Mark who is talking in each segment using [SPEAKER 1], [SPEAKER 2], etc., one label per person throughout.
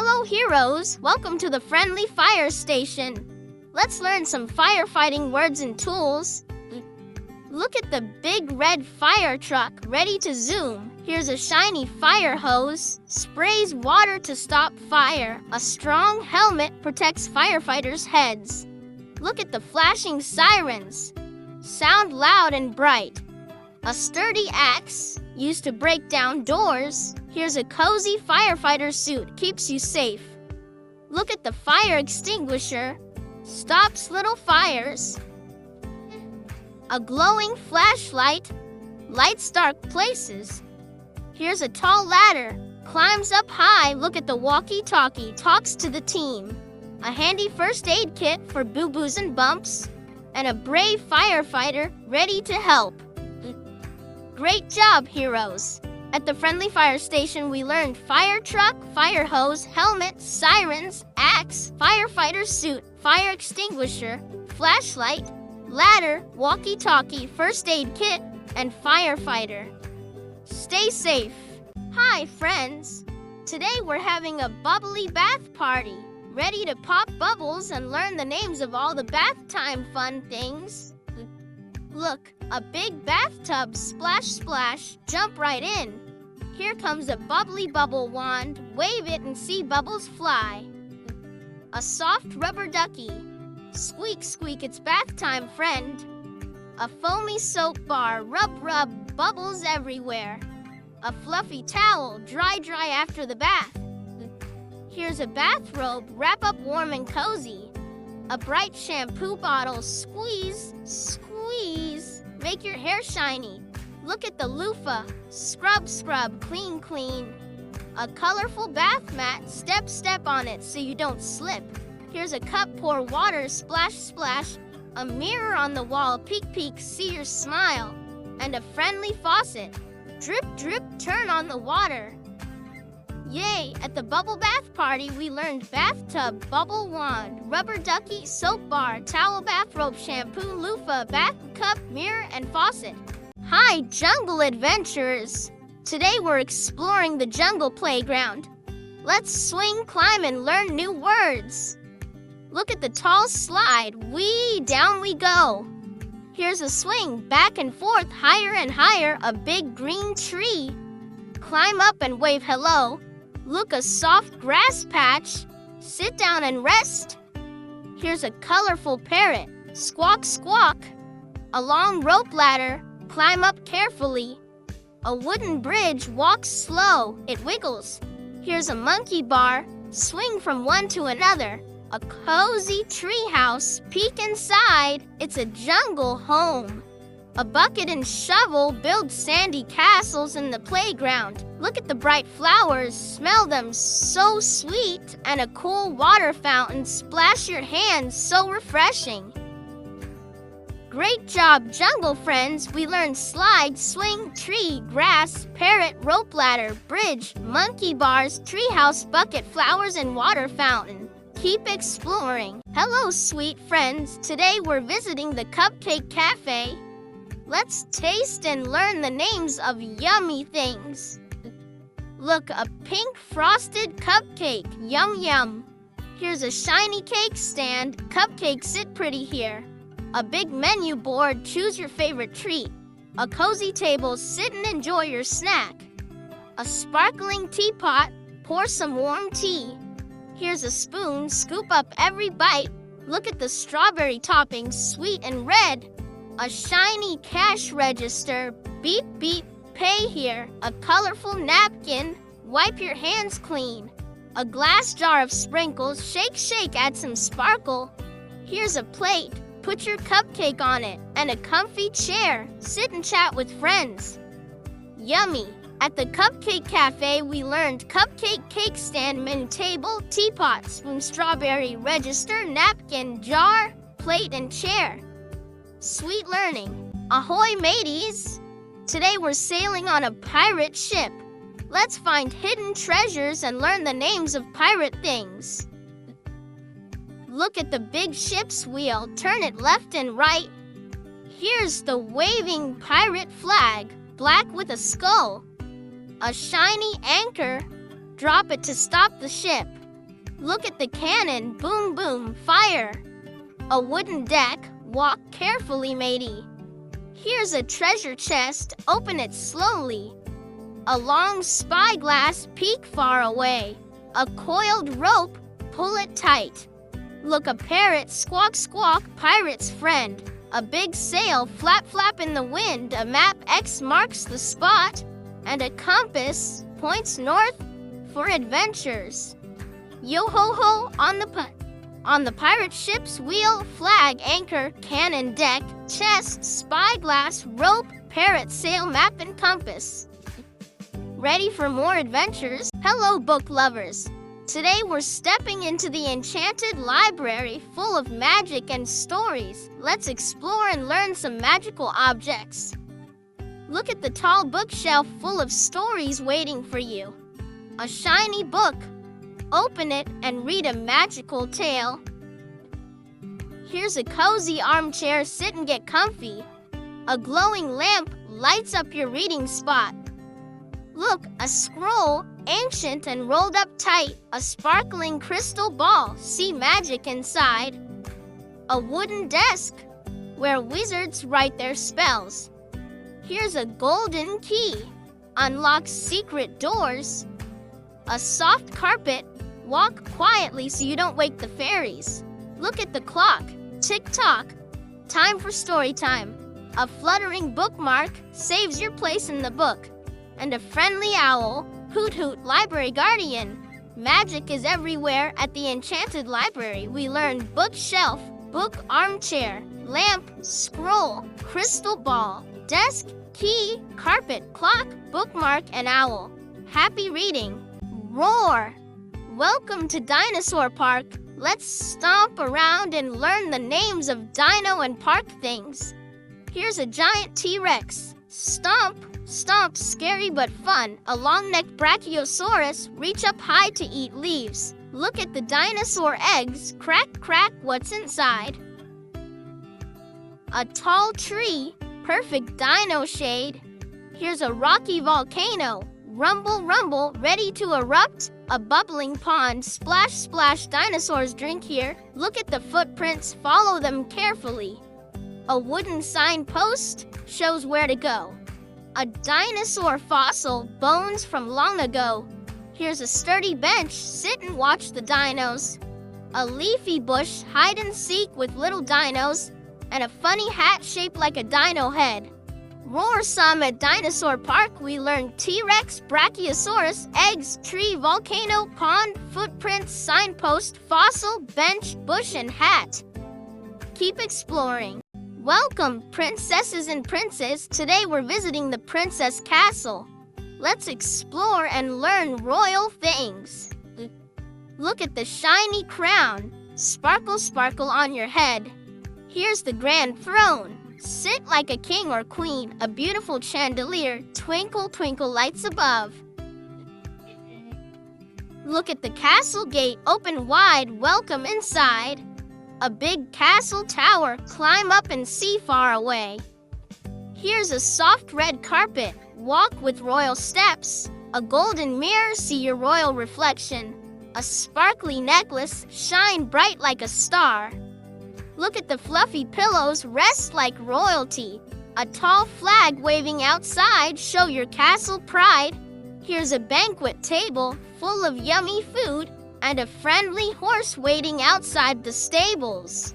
[SPEAKER 1] Hello heroes, welcome to the friendly fire station. Let's learn some firefighting words and tools. Look at the big red fire truck ready to zoom. Here's a shiny fire hose, sprays water to stop fire. A strong helmet protects firefighters' heads. Look at the flashing sirens, sound loud and bright. A sturdy axe, used to break down doors. Here's a cozy firefighter suit, keeps you safe. Look at the fire extinguisher, stops little fires. A glowing flashlight, lights dark places. Here's a tall ladder, climbs up high. Look at the walkie-talkie, talks to the team. A handy first aid kit for boo-boos and bumps, and a brave firefighter ready to help. Great job, heroes! At the friendly fire station, we learned fire truck, fire hose, helmet, sirens, axe, firefighter suit, fire extinguisher, flashlight, ladder, walkie-talkie, first aid kit, and firefighter. Stay safe. Hi, friends. Today we're having a bubbly bath party. Ready to pop bubbles and learn the names of all the bath time fun things? Look, a big bathtub, splash, splash, jump right in. Here comes a bubbly bubble wand, wave it and see bubbles fly. A soft rubber ducky, squeak, squeak, it's bath time, friend. A foamy soap bar, rub, rub, bubbles everywhere. A fluffy towel, dry, dry after the bath. Here's a bathrobe, wrap up warm and cozy. A bright shampoo bottle, squeeze, squeeze, make your hair shiny. Look at the loofah, scrub, scrub, clean, clean. A colorful bath mat, step, step on it so you don't slip. Here's a cup, pour water, splash, splash. A mirror on the wall, peek, peek, see your smile. And a friendly faucet, drip, drip, turn on the water. Yay! At the bubble bath party, we learned bathtub, bubble wand, rubber ducky, soap bar, towel, bathrobe, shampoo, loofah, bath cup, mirror, and faucet. Hi, jungle adventurers! Today we're exploring the jungle playground. Let's swing, climb, and learn new words. Look at the tall slide, whee, down we go. Here's a swing, back and forth, higher and higher, a big green tree. Climb up and wave hello. Look, a soft grass patch, sit down and rest. Here's a colorful parrot, squawk, squawk. A long rope ladder, climb up carefully. A wooden bridge, walk slow, it wiggles. Here's a monkey bar, swing from one to another. A cozy tree house, peek inside, it's a jungle home. A bucket and shovel build sandy castles in the playground. Look at the bright flowers, smell them, so sweet. And a cool water fountain, splash your hands, so refreshing. Great job, jungle friends. We learned slide, swing, tree, grass, parrot, rope ladder, bridge, monkey bars, treehouse, bucket, flowers, and water fountain. Keep exploring. Hello, sweet friends. Today we're visiting the Cupcake Cafe. Let's taste and learn the names of yummy things. Look, a pink frosted cupcake, yum yum. Here's a shiny cake stand, cupcakes sit pretty here. A big menu board, choose your favorite treat. A cozy table, sit and enjoy your snack. A sparkling teapot, pour some warm tea. Here's a spoon, scoop up every bite. Look at the strawberry toppings, sweet and red. A shiny cash register, beep, beep, pay here. A colorful napkin, wipe your hands clean. A glass jar of sprinkles, shake, shake, add some sparkle. Here's a plate, put your cupcake on it. And a comfy chair, sit and chat with friends. Yummy! At the Cupcake Cafe, we learned cupcake, cake stand, menu table, teapot, spoon, strawberry, register, napkin, jar, plate, and chair. Sweet learning. Ahoy, mateys! Today we're sailing on a pirate ship. Let's find hidden treasures and learn the names of pirate things. Look at the big ship's wheel, turn it left and right. Here's the waving pirate flag, black with a skull. A shiny anchor, drop it to stop the ship. Look at the cannon, boom boom, fire. A wooden deck, walk carefully matey. Here's a treasure chest, open it slowly. A long spyglass, peek far away. A coiled rope, pull it tight. Look, a parrot, squawk squawk, pirate's friend. A big sail, flap flap in the wind. A map, X marks the spot. And a compass, points north for adventures. Yo ho ho, on the pirate ship's wheel, flag, anchor, cannon, deck, chest, spyglass, rope, parrot, sail, map, and compass. Ready for more adventures? Hello, book lovers! Today we're stepping into the enchanted library full of magic and stories. Let's explore and learn some magical objects. Look at the tall bookshelf full of stories waiting for you. A shiny book. Open it and read a magical tale. Here's a cozy armchair, sit and get comfy. A glowing lamp lights up your reading spot. Look, a scroll, ancient and rolled up tight. A sparkling crystal ball, see magic inside. A wooden desk, where wizards write their spells. Here's a golden key, unlocks secret doors. A soft carpet, walk quietly so you don't wake the fairies. Look at the clock, tick-tock, time for story time. A fluttering bookmark saves your place in the book. And a friendly owl, hoot hoot, library guardian. Magic is everywhere at the enchanted library. We learn bookshelf, book, armchair, lamp, scroll, crystal ball, desk, key, carpet, clock, bookmark, and owl. Happy reading. Roar! Welcome to Dinosaur Park. Let's stomp around and learn the names of dino and park things. Here's a giant T-Rex. Stomp, stomp, scary but fun. A long-necked Brachiosaurus, reach up high to eat leaves. Look at the dinosaur eggs, crack, crack, what's inside? A tall tree, perfect dino shade. Here's a rocky volcano, rumble, rumble, ready to erupt. A bubbling pond, splash, splash, dinosaurs drink here. Look at the footprints, follow them carefully. A wooden signpost shows where to go. A dinosaur fossil, bones from long ago. Here's a sturdy bench, sit and watch the dinos. A leafy bush, hide and seek with little dinos. And a funny hat shaped like a dino head. Roar some at Dinosaur Park. We learn T-Rex, Brachiosaurus, eggs, tree, volcano, pond, footprints, signpost, fossil, bench, bush, and hat. Keep exploring. Welcome, princesses and princes. Today we're visiting the Princess Castle. Let's explore and learn royal things. Look at the shiny crown. Sparkle, sparkle on your head. Here's the grand throne. Sit like a king or queen. A beautiful chandelier. Twinkle, twinkle lights above. Look at the castle gate. Open wide. Welcome inside. A big castle tower. Climb up and see far away. Here's a soft red carpet. Walk with royal steps. A golden mirror. See your royal reflection. A sparkly necklace. Shine bright like a star. Look at the fluffy pillows. Rest like royalty. A tall flag waving outside. Show your castle pride. Here's a banquet table full of yummy food. And a friendly horse waiting outside the stables.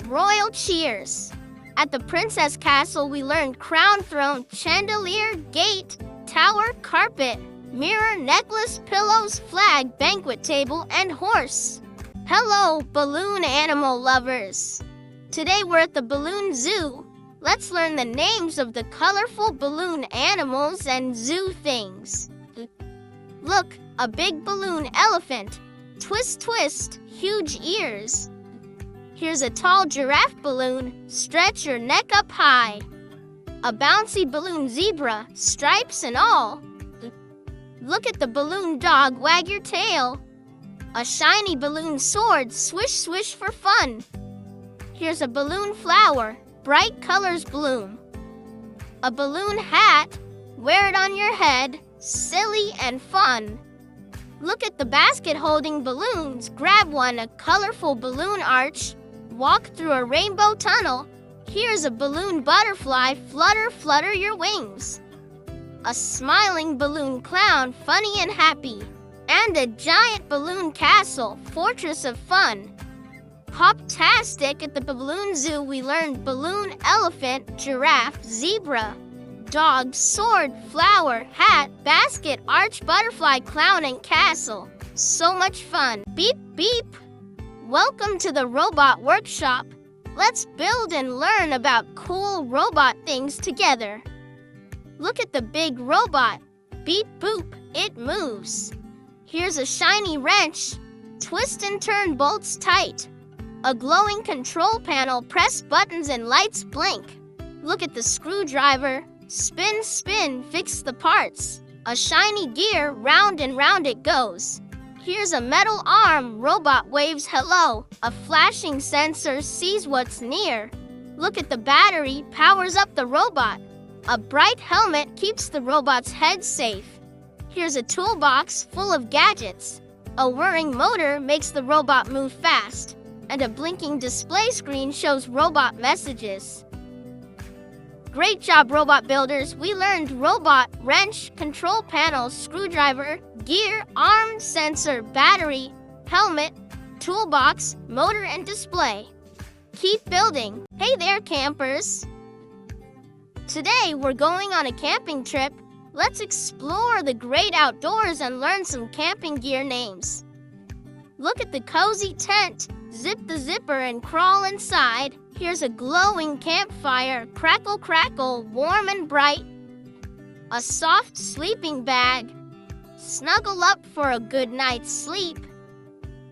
[SPEAKER 1] Royal cheers. At the Princess Castle, we learned crown, throne, chandelier, gate, tower, carpet, mirror, necklace, pillows, flag, banquet table, and horse. Hello, balloon animal lovers. Today we're at the Balloon Zoo. Let's learn the names of the colorful balloon animals and zoo things. Look, a big balloon elephant. Twist, twist, huge ears. Here's a tall giraffe balloon. Stretch your neck up high. A bouncy balloon zebra, stripes and all. Look at the balloon dog. Wag your tail. A shiny balloon sword. Swish, swish for fun. Here's a balloon flower. Bright colors bloom. A balloon hat. Wear it on your head. Silly and fun. Look at the basket holding balloons. Grab one, a colorful balloon arch. Walk through a rainbow tunnel. Here's a balloon butterfly. Flutter, flutter your wings. A smiling balloon clown, funny and happy. And a giant balloon castle, fortress of fun. Hop-tastic at the balloon zoo, we learned balloon, elephant, giraffe, zebra, dog, sword, flower, hat, basket, arch, butterfly, clown, and castle. So much fun. Beep, beep. Welcome to the robot workshop. Let's build and learn about cool robot things together. Look at the big robot. Beep, boop, it moves. Here's a shiny wrench. Twist and turn bolts tight. A glowing control panel, press buttons and lights blink. Look at the screwdriver. Spin, spin, fix the parts. A shiny gear, round and round it goes. Here's a metal arm, robot waves hello. A flashing sensor sees what's near. Look at the battery, powers up the robot. A bright helmet keeps the robot's head safe. Here's a toolbox full of gadgets. A whirring motor makes the robot move fast. And a blinking display screen shows robot messages. Great job, robot builders! We learned robot, wrench, control panel, screwdriver, gear, arm, sensor, battery, helmet, toolbox, motor, and display. Keep building! Hey there, campers! Today, we're going on a camping trip. Let's explore the great outdoors and learn some camping gear names. Look at the cozy tent. Zip the zipper and crawl inside. Here's a glowing campfire. Crackle, crackle, warm and bright. A soft sleeping bag. Snuggle up for a good night's sleep.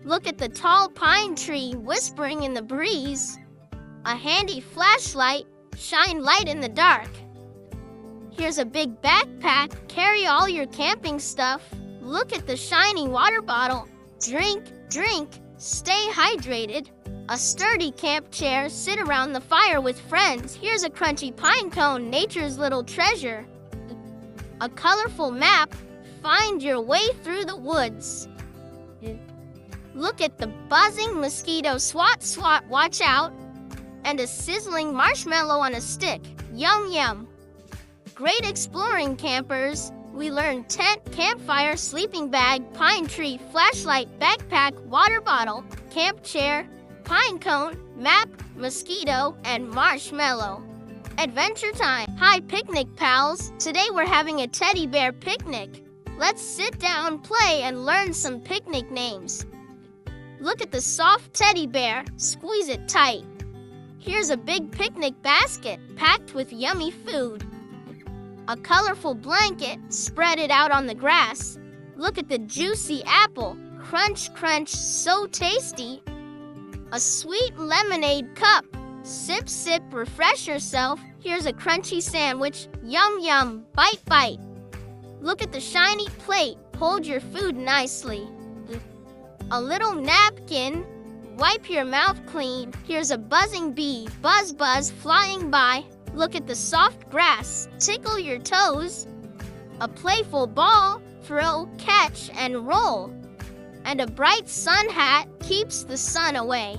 [SPEAKER 1] Look at the tall pine tree whispering in the breeze. A handy flashlight. Shine light in the dark. Here's a big backpack. Carry all your camping stuff. Look at the shiny water bottle. Drink, drink. Stay hydrated. A sturdy camp chair. Sit around the fire with friends. Here's a crunchy pine cone, nature's little treasure. A colorful map. Find your way through the woods. Look at the buzzing mosquito. Swat, swat, watch out. And a sizzling marshmallow on a stick. Yum, yum. Great exploring, campers. We learned tent, campfire, sleeping bag, pine tree, flashlight, backpack, water bottle, camp chair, pine cone, map, mosquito, and marshmallow. Adventure time! Hi, picnic pals! Today we're having a teddy bear picnic. Let's sit down, play, and learn some picnic names. Look at the soft teddy bear. Squeeze it tight. Here's a big picnic basket packed with yummy food. A colorful blanket, spread it out on the grass. Look at the juicy apple. Crunch, crunch, so tasty. A sweet lemonade cup. Sip, sip, refresh yourself. Here's a crunchy sandwich. Yum, yum, bite, bite. Look at the shiny plate. Hold your food nicely. A little napkin. Wipe your mouth clean. Here's a buzzing bee. Buzz, buzz, flying by. Look at the soft grass. Tickle your toes. A playful ball. Throw, catch, and roll. And a bright sun hat keeps the sun away.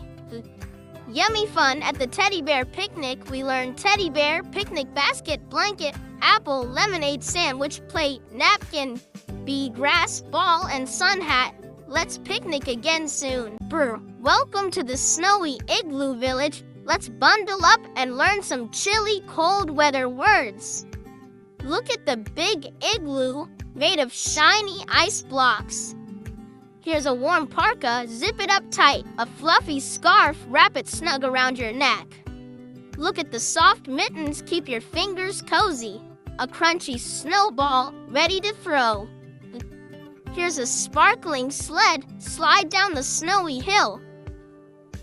[SPEAKER 1] Yummy fun at the teddy bear picnic. We learned teddy bear, picnic basket, blanket, apple, lemonade, sandwich, plate, napkin, bee, grass, ball, and sun hat. Let's picnic again soon. Brr. Welcome to the snowy igloo village. Let's bundle up and learn some chilly, cold weather words. Look at the big igloo made of shiny ice blocks. Here's a warm parka, zip it up tight. A fluffy scarf, wrap it snug around your neck. Look at the soft mittens, keep your fingers cozy. A crunchy snowball, ready to throw. Here's a sparkling sled, slide down the snowy hill.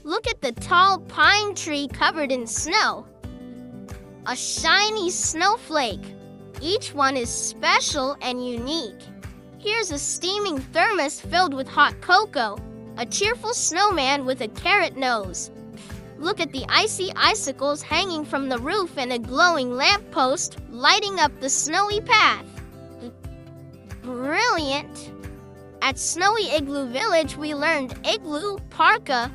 [SPEAKER 1] Look at the tall pine tree covered in snow. A shiny snowflake. Each one is special and unique. Here's a steaming thermos filled with hot cocoa. A cheerful snowman with a carrot nose. Look at the icy icicles hanging from the roof and a glowing lamppost lighting up the snowy path. Brilliant! At Snowy Igloo Village, we learned igloo, parka,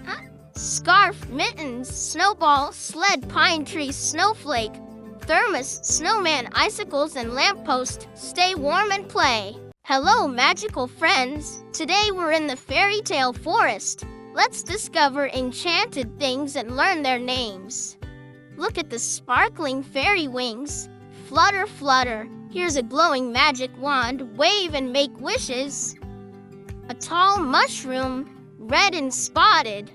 [SPEAKER 1] scarf, mittens, snowball, sled, pine tree, snowflake, thermos, snowman, icicles, and lamppost. Stay warm and play. Hello, magical friends. Today we're in the fairy tale forest. Let's discover enchanted things and learn their names. Look at the sparkling fairy wings. Flutter, flutter. Here's a glowing magic wand. Wave and make wishes. A tall mushroom, red and spotted.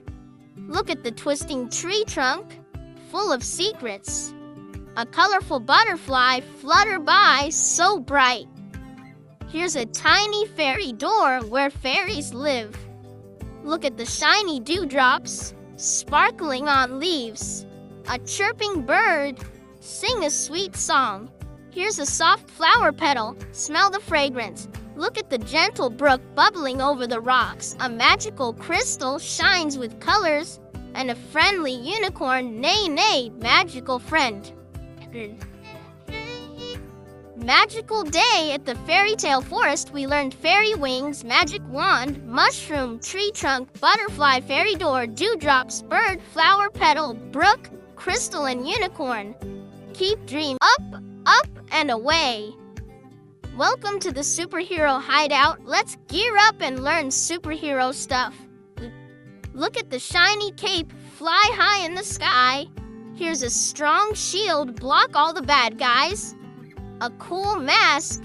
[SPEAKER 1] Look at the twisting tree trunk, full of secrets. A colorful butterfly, flutter by, so bright. Here's a tiny fairy door where fairies live. Look at the shiny dewdrops, sparkling on leaves. A chirping bird, sing a sweet song. Here's a soft flower petal, smell the fragrance. Look at the gentle brook bubbling over the rocks. A magical crystal shines with colors, and a friendly unicorn, nay, nay, magical friend. Magical day at the fairy tale forest. We learned fairy wings, magic wand, mushroom, tree trunk, butterfly, fairy door, dewdrops, bird, flower petal, brook, crystal, and unicorn. Keep dreaming up, up, and away. Welcome to the superhero hideout. Let's gear up and learn superhero stuff. Look at the shiny cape, fly high in the sky. Here's a strong shield, block all the bad guys. A cool mask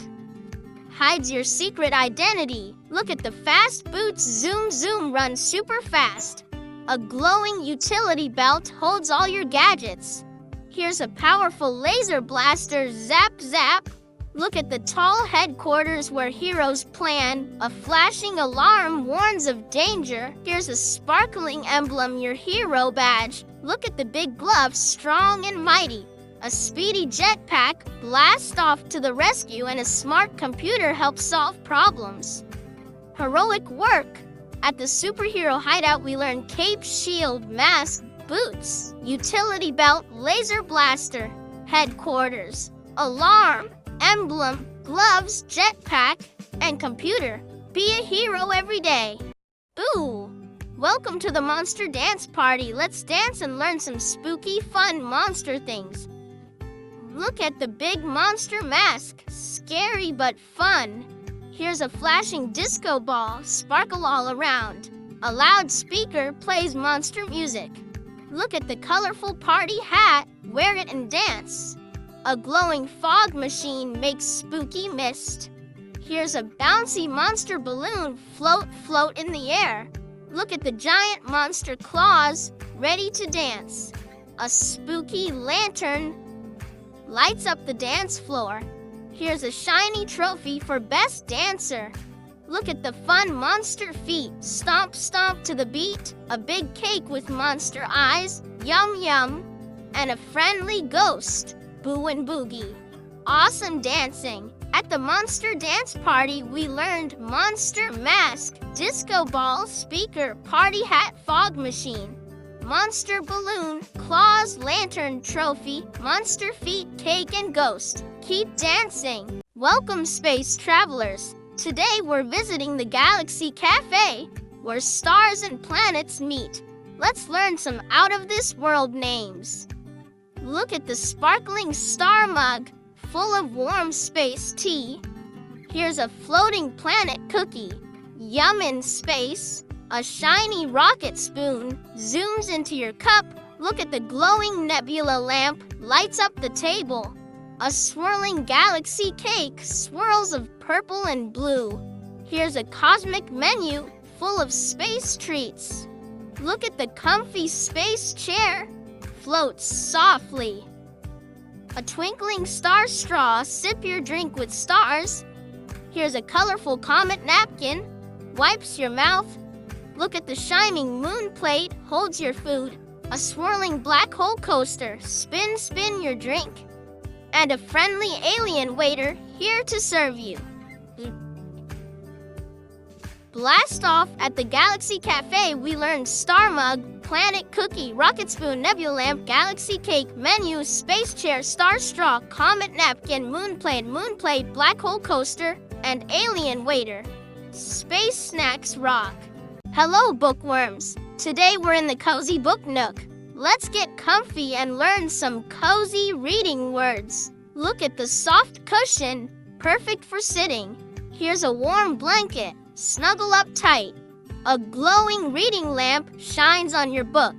[SPEAKER 1] hides your secret identity. Look at the fast boots, zoom, zoom, run super fast. A glowing utility belt holds all your gadgets. Here's a powerful laser blaster, zap, zap. Look at the tall headquarters where heroes plan. A flashing alarm warns of danger. Here's a sparkling emblem, your hero badge. Look at the big gloves, strong and mighty. A speedy jetpack, blast off to the rescue, and a smart computer helps solve problems. Heroic work. At the superhero hideout, we learn cape, shield, mask, boots, utility belt, laser blaster, headquarters, alarm, emblem, gloves, jetpack, and computer. Be a hero every day. Boo! Welcome to the monster dance party. Let's dance and learn some spooky, fun monster things. Look at the big monster mask. Scary but fun. Here's a flashing disco ball, sparkle all around. A loudspeaker plays monster music. Look at the colorful party hat. Wear it and dance. A glowing fog machine makes spooky mist. Here's a bouncy monster balloon. Float, float in the air. Look at the giant monster claws, ready to dance. A spooky lantern lights up the dance floor. Here's a shiny trophy for best dancer. Look at the fun monster feet. Stomp, stomp to the beat. A big cake with monster eyes. Yum, yum. And a friendly ghost. Boo and boogie. Awesome dancing. At the monster dance party, we learned monster mask, disco ball, speaker, party hat, fog machine, monster balloon, claws, lantern, trophy, monster feet, cake, and ghost. Keep dancing. Welcome, space travelers. Today we're visiting the Galaxy Cafe, where stars and planets meet. Let's learn some out-of-this-world names. Look at the sparkling star mug, full of warm space tea. Here's a floating planet cookie. Yum in space. A shiny rocket spoon zooms into your cup. Look at the glowing nebula lamp, lights up the table. A swirling galaxy cake, swirls of purple and blue. Here's a cosmic menu full of space treats. Look at the comfy space chair, floats softly. A twinkling star straw, sip your drink with stars. Here's a colorful comet napkin, wipes your mouth. Look at the shining moon plate, holds your food. A swirling black hole coaster, spin, spin your drink. And a friendly alien waiter, here to serve you. Blast off at the Galaxy Cafe, we learned star mug, planet cookie, rocket spoon, nebula lamp, galaxy cake, menu, space chair, star straw, comet napkin, moon plate, black hole coaster, and alien waiter. Space snacks rock. Hello, bookworms. Today we're in the cozy book nook. Let's get comfy and learn some cozy reading words. Look at the soft cushion, perfect for sitting. Here's a warm blanket, snuggle up tight. A glowing reading lamp shines on your book.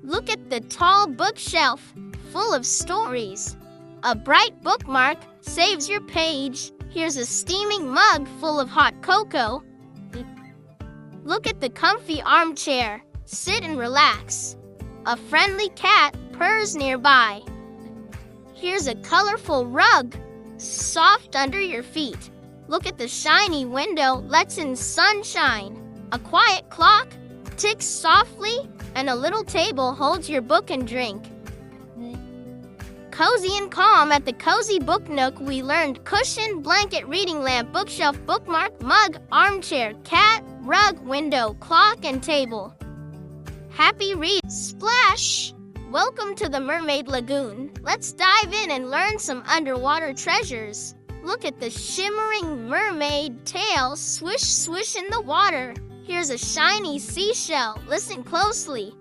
[SPEAKER 1] Look at the tall bookshelf, full of stories. A bright bookmark saves your page. Here's a steaming mug full of hot cocoa. Look at the comfy armchair. Sit and relax. A friendly cat purrs nearby. Here's a colorful rug, soft under your feet. Look at the shiny window, lets in sunshine. A quiet clock ticks softly, and a little table holds your book and drink. Cozy and calm at the cozy book nook, we learned cushion, blanket, reading lamp, bookshelf, bookmark, mug, armchair, cat, rug, window, clock, and table. Happy read! Splash! Welcome to the Mermaid Lagoon. Let's dive in and learn some underwater treasures. Look at the shimmering mermaid tail swish swish in the water. Here's a shiny seashell. Listen closely.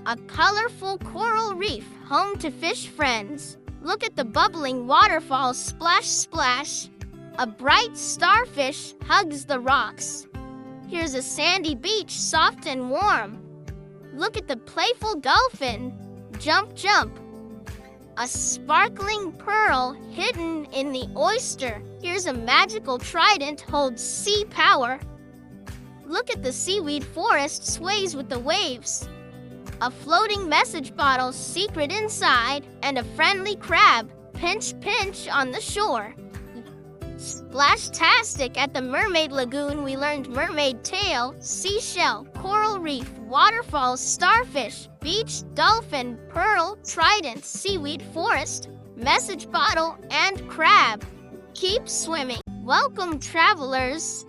[SPEAKER 1] A colorful coral reef, home to fish friends. Look at the bubbling waterfall, splash, splash. A bright starfish hugs the rocks. Here's a sandy beach, soft and warm. Look at the playful dolphin, jump, jump. A sparkling pearl hidden in the oyster. Here's a magical trident, holds sea power. Look at the seaweed forest, sways with the waves. A floating message bottle, secret inside, and a friendly crab, pinch, pinch on the shore. Splash-tastic at the Mermaid Lagoon, we learned mermaid tail, seashell, coral reef, waterfall, starfish, beach, dolphin, pearl, trident, seaweed forest, message bottle, and crab. Keep swimming. Welcome, travelers.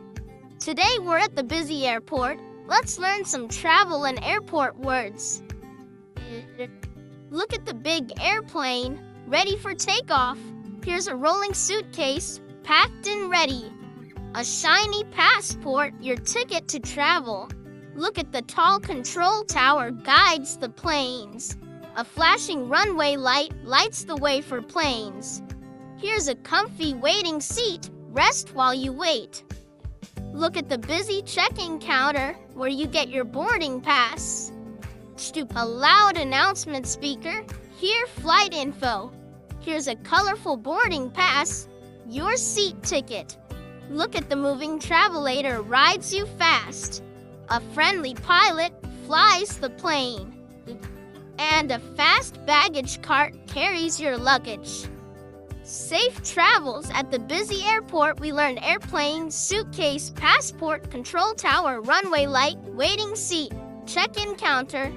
[SPEAKER 1] Today we're at the busy airport. Let's learn some travel and airport words. Look at the big airplane, ready for takeoff. Here's a rolling suitcase, packed and ready. A shiny passport, your ticket to travel. Look at the tall control tower, guides the planes. A flashing runway light lights the way for planes. Here's a comfy waiting seat, rest while you wait. Look at the busy check-in counter where you get your boarding pass. A loud announcement speaker, hear flight info. Here's a colorful boarding pass, your seat ticket. Look at the moving travelator, rides you fast. A friendly pilot flies the plane. And a fast baggage cart carries your luggage. Safe travels at the busy airport, we learned airplane, suitcase, passport, control tower, runway light, waiting seat, check-in counter,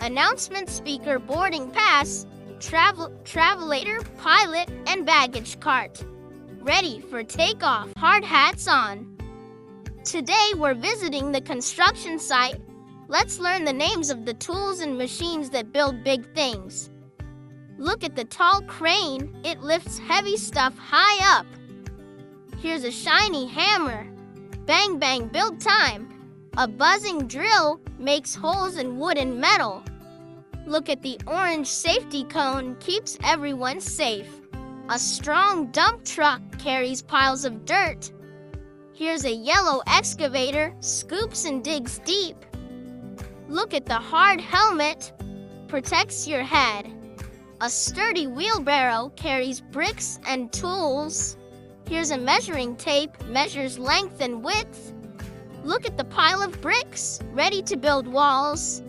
[SPEAKER 1] announcement speaker, boarding pass, travelator, pilot, and baggage cart. Ready for takeoff, hard hats on. Today we're visiting the construction site. Let's learn the names of the tools and machines that build big things. Look at the tall crane, it lifts heavy stuff high up. Here's a shiny hammer, bang bang build time. A buzzing drill makes holes in wood and metal. Look at the orange safety cone, keeps everyone safe. A strong dump truck carries piles of dirt. Here's a yellow excavator, scoops and digs deep. Look at the hard helmet, protects your head. A sturdy wheelbarrow carries bricks and tools. Here's a measuring tape, measures length and width. Look at the pile of bricks, ready to build walls.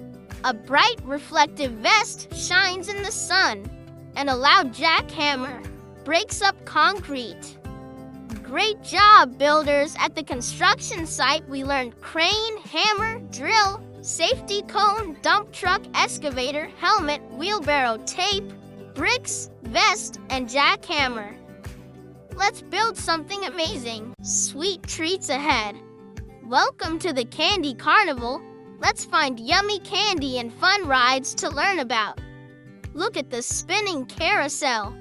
[SPEAKER 1] A bright reflective vest shines in the sun. And a loud jackhammer breaks up concrete. Great job, builders! At the construction site, we learned crane, hammer, drill, safety cone, dump truck, excavator, helmet, wheelbarrow, tape, bricks, vest, and jackhammer. Let's build something amazing. Sweet treats ahead. Welcome to the Candy Carnival. Let's find yummy candy and fun rides to learn about. Look at the spinning carousel.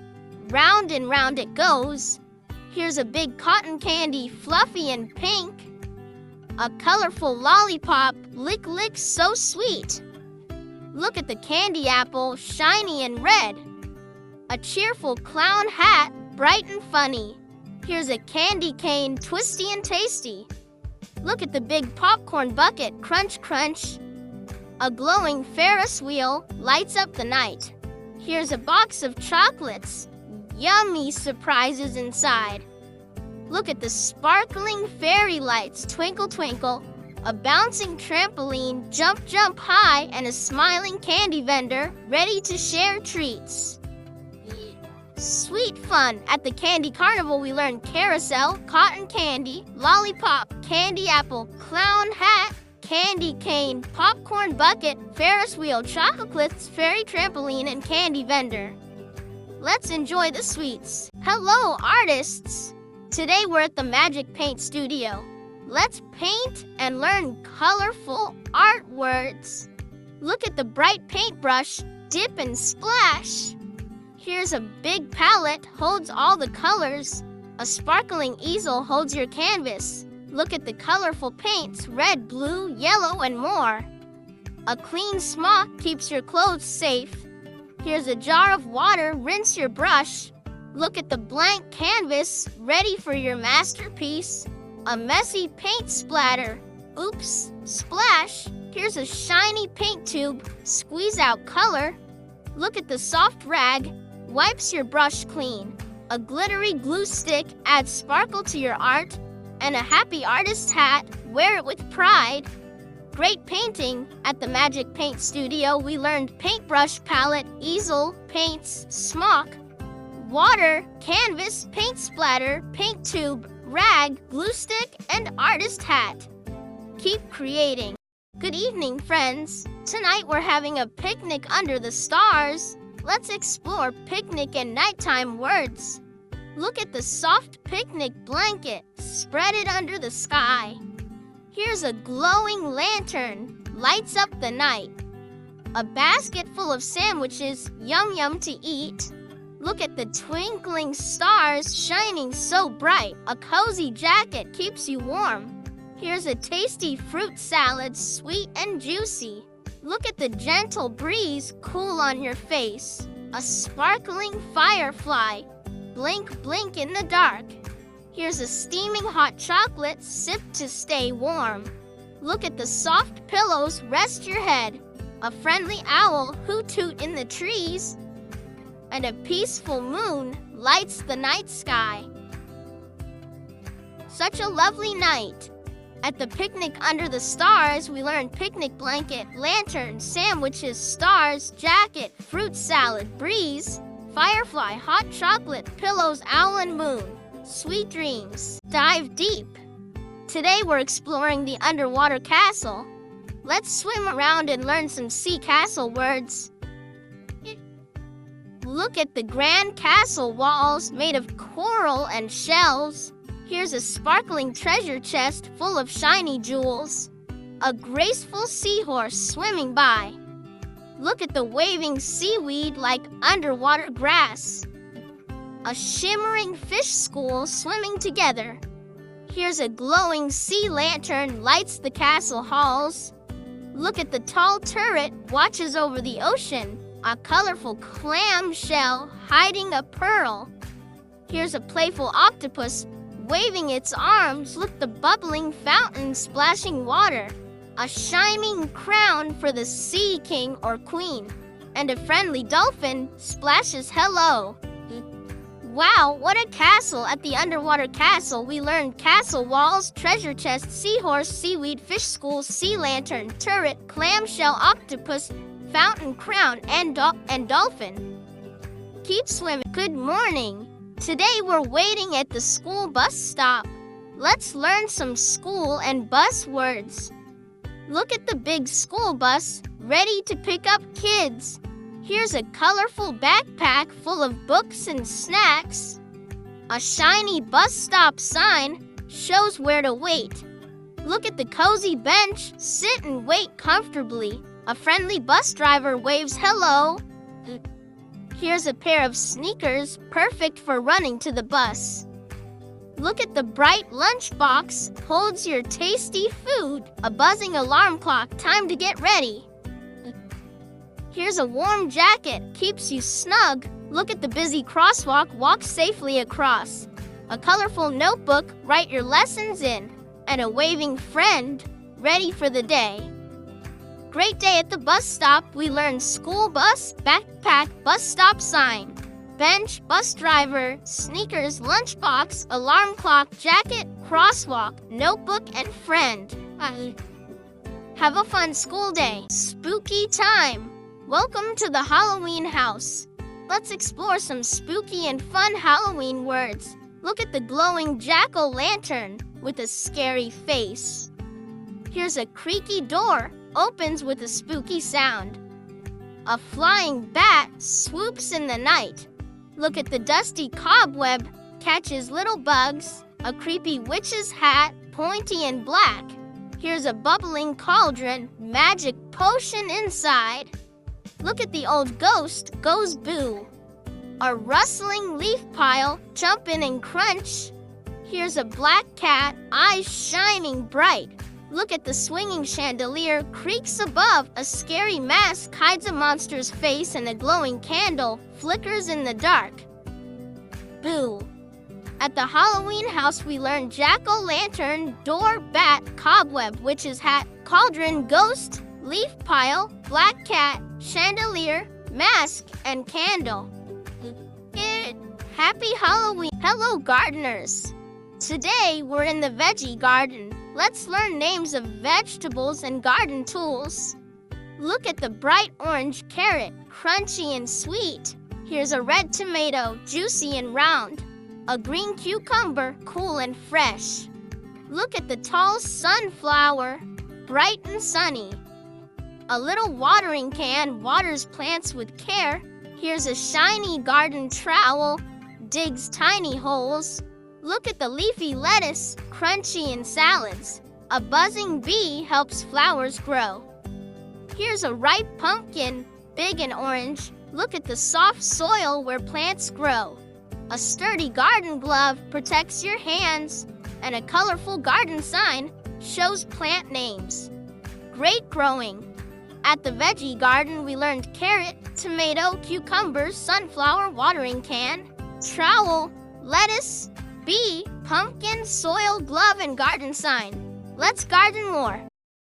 [SPEAKER 1] Round and round it goes. Here's a big cotton candy, fluffy and pink. A colorful lollipop, lick lick so sweet. Look at the candy apple, shiny and red. A cheerful clown hat, bright and funny. Here's a candy cane, twisty and tasty. Look at the big popcorn bucket, crunch crunch. A glowing Ferris wheel lights up the night. Here's a box of chocolates, yummy surprises inside. Look at the sparkling fairy lights, twinkle twinkle. A bouncing trampoline, jump jump high, and a smiling candy vendor ready to share treats. Sweet fun! At the Candy Carnival, we learned carousel, cotton candy, lollipop, candy apple, clown hat, candy cane, popcorn bucket, Ferris wheel, chocolates, fairy trampoline, and candy vendor. Let's enjoy the sweets. Hello, artists! Today we're at the Magic Paint Studio. Let's paint and learn colorful art words. Look at the bright paintbrush, dip and splash. Here's a big palette, holds all the colors. A sparkling easel holds your canvas. Look at the colorful paints, red, blue, yellow, and more. A clean smock keeps your clothes safe. Here's a jar of water, rinse your brush. Look at the blank canvas, ready for your masterpiece. A messy paint splatter, oops, splash. Here's a shiny paint tube, squeeze out color. Look at the soft rag, wipes your brush clean. A glittery glue stick adds sparkle to your art. And a happy artist's hat, wear it with pride. Great painting! At the Magic Paint Studio, we learned paintbrush, palette, easel, paints, smock, water, canvas, paint splatter, paint tube, rag, glue stick, and artist hat. Keep creating. Good evening, friends. Tonight we're having a picnic under the stars. Let's explore picnic and nighttime words. Look at the soft picnic blanket. Spread it under the sky. Here's a glowing lantern. Lights up the night. A basket full of sandwiches. Yum yum to eat. Look at the twinkling stars shining so bright. A cozy jacket keeps you warm. Here's a tasty fruit salad, sweet and juicy. Look at the gentle breeze, cool on your face. A sparkling firefly, blink blink in the dark. Here's a steaming hot chocolate, sip to stay warm. Look at the soft pillows, rest your head. A friendly owl, hoot hoot in the trees. And a peaceful moon lights the night sky. Such a lovely night. At the picnic under the stars, we learned picnic blanket, lantern, sandwiches, stars, jacket, fruit salad, breeze, firefly, hot chocolate, pillows, owl and moon. Sweet dreams. Dive deep. Today we're exploring the underwater castle. Let's swim around and learn some sea castle words. Look at the grand castle walls made of coral and shells. Here's a sparkling treasure chest full of shiny jewels. A graceful seahorse swimming by. Look at the waving seaweed like underwater grass. A shimmering fish school swimming together. Here's a glowing sea lantern lights the castle halls. Look at the tall turret watches over the ocean. A colorful clam shell hiding a pearl. Here's a playful octopus waving its arms. Look, the bubbling fountain splashing water. A shining crown for the sea king or queen. And a friendly dolphin splashes hello. Wow, what a castle! At the underwater castle, we learned castle walls, treasure chest, seahorse, seaweed, fish school, sea lantern, turret, clamshell, octopus, fountain, crown, and dolphin. Keep swimming. Good morning. Today we're waiting at the school bus stop. Let's learn some school and bus words. Look at the big school bus, ready to pick up kids. Here's a colorful backpack full of books and snacks. A shiny bus stop sign shows where to wait. Look at the cozy bench, sit and wait comfortably. A friendly bus driver waves hello. Here's a pair of sneakers, perfect for running to the bus. Look at the bright lunchbox, holds your tasty food. A buzzing alarm clock, time to get ready. Here's a warm jacket, keeps you snug. Look at the busy crosswalk, walk safely across. A colorful notebook, write your lessons in. And a waving friend, ready for the day. Great day at the bus stop, we learned school bus, backpack, bus stop sign. Bench, bus driver, sneakers, lunchbox, alarm clock, jacket, crosswalk, notebook, and friend. Have a fun school day. Spooky time. Welcome to the Halloween house. Let's explore some spooky and fun Halloween words. Look at the glowing jack-o'-lantern with a scary face. Here's a creaky door, opens with a spooky sound. A flying bat swoops in the night. Look at the dusty cobweb, catches little bugs. A creepy witch's hat, pointy and black. Here's a bubbling cauldron, magic potion inside. Look at the old ghost, goes boo. A rustling leaf pile, jump in and crunch. Here's a black cat, eyes shining bright. Look at the swinging chandelier, creaks above. A scary mask hides a monster's face, and a glowing candle flickers in the dark. Boo. At the Halloween house, we learned jack-o'-lantern, door, bat, cobweb, witch's hat, cauldron, ghost, leaf pile, black cat, chandelier, mask, and candle. Happy Halloween! Hello, gardeners! Today, we're in the veggie garden. Let's learn names of vegetables and garden tools. Look at the bright orange carrot, crunchy and sweet. Here's a red tomato, juicy and round. A green cucumber, cool and fresh. Look at the tall sunflower, bright and sunny. A little watering can waters plants with care. Here's a shiny garden trowel, digs tiny holes. Look at the leafy lettuce, crunchy in salads. A buzzing bee helps flowers grow. Here's a ripe pumpkin, big and orange. Look at the soft soil where plants grow. A sturdy garden glove protects your hands, and a colorful garden sign shows plant names. Great growing! At the veggie garden, we learned carrot, tomato, cucumber, sunflower, watering can, trowel, lettuce, bee, pumpkin, soil, glove, and garden sign. Let's garden more.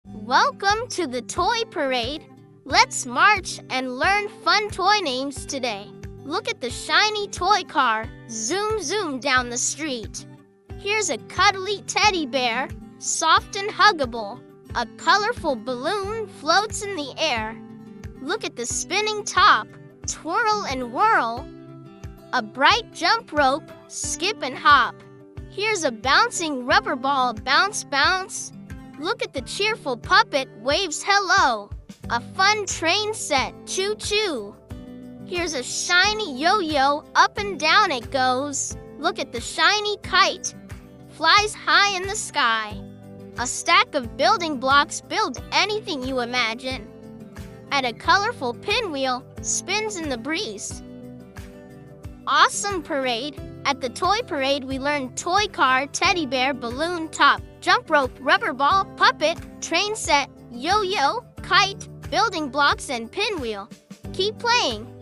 [SPEAKER 1] Welcome to the toy parade. Let's march and learn fun toy names today. Look at the shiny toy car, zoom, zoom down the street. Here's a cuddly teddy bear, soft and huggable. A colorful balloon floats in the air. Look at the spinning top, twirl and whirl. A bright jump rope, skip and hop. Here's a bouncing rubber ball, bounce, bounce. Look at the cheerful puppet, waves hello. A fun train set, choo choo. Here's a shiny yo-yo, up and down it goes. Look at the shiny kite, flies high in the sky. A stack of building blocks, build anything you imagine. And a colorful pinwheel spins in the breeze. Awesome parade! At the toy parade, we learned toy car, teddy bear, balloon top, jump rope, rubber ball, puppet, train set, yo-yo, kite, building blocks, and pinwheel. Keep playing